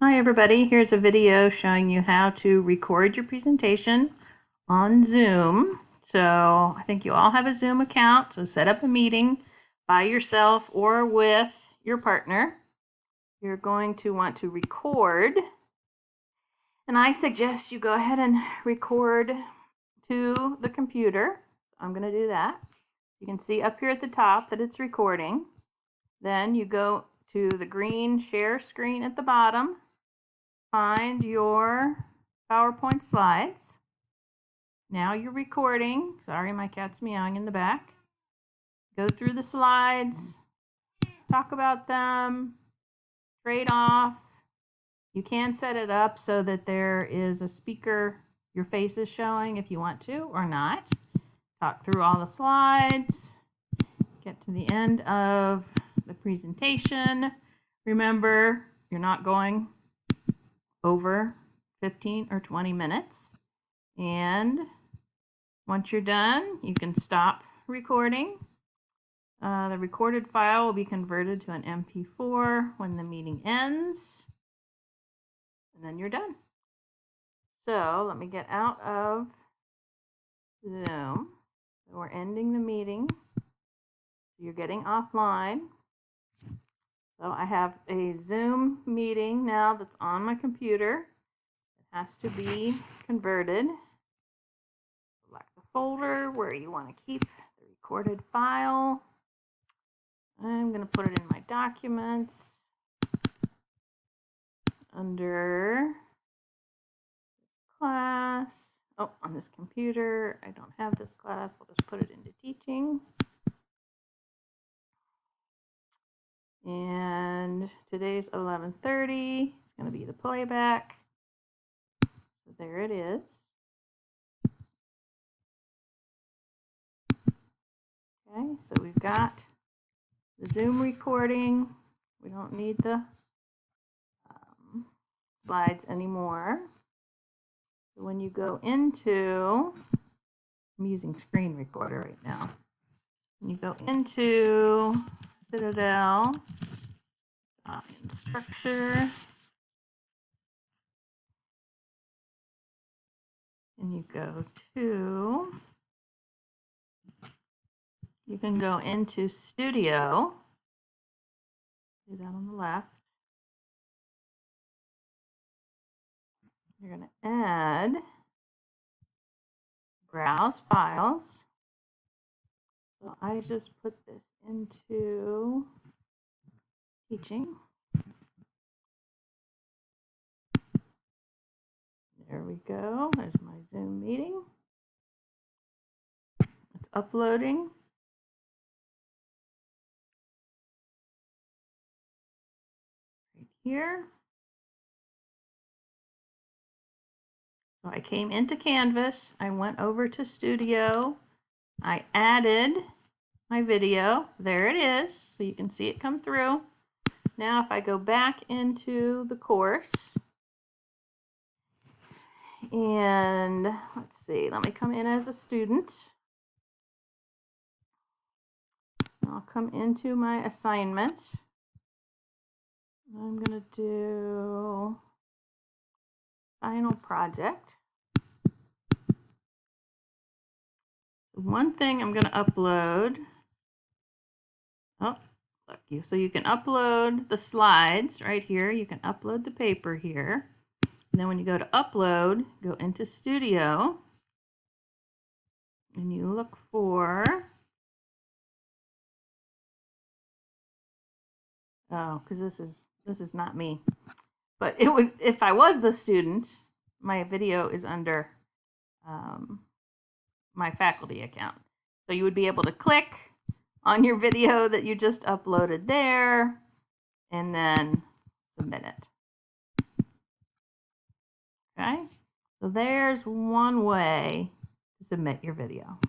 Hi everybody, here's a video showing you how to record your presentation on Zoom. So I think you all have a Zoom account, so set up a meeting by yourself or with your partner. You're going to want to record, and I suggest you go ahead and record to the computer. I'm going to do that. You can see up here at the top that it's recording. Then you go to the green share screen at the bottom. Find your PowerPoint slides. Now you're recording. Sorry, my cat's meowing in the back. Go through the slides, talk about them, trade off. You can set it up so that there is a speaker your face is showing if you want to or not. Talk through all the slides. Get to the end of the presentation. Remember, you're not going over 15 or 20 minutes. And once you're done, you can stop recording. The recorded file will be converted to an MP4 when the meeting ends. And then you're done. So let me get out of Zoom. So we're ending the meeting. You're getting offline. So I have a Zoom meeting now that's on my computer. It has to be converted. Select the folder where you want to keep the recorded file. I'm going to put it in my documents under class. Oh, on this computer, I don't have this class. I'll just put it into teaching. And today's 11:30. It's going to be the playback. So there it is. Okay, so we've got the Zoom recording. We don't need the slides anymore. So when you go into, I'm using Screen Recorder right now. When you go into Citadel, Structure, and you go to, you can go into Studio, do that on the left. You're going to add Browse Files. So I just put this into teaching. There we go. There's my Zoom meeting. It's uploading. Right here. So I came into Canvas. I went over to Studio. I added my video. There it is. So you can see it come through. Now if I go back into the course, and let's see, let me come in as a student. I'll come into my assignment. I'm going to do final project. One thing I'm going to upload. Oh, look, so you can upload the slides right here. You can upload the paper here. And then when you go to upload, go into Studio. And you look for, oh, because this is not me. But it would, if I was the student, my video is under my faculty account. So you would be able to click on your video that you just uploaded there and then submit it. Okay, so there's one way to submit your video.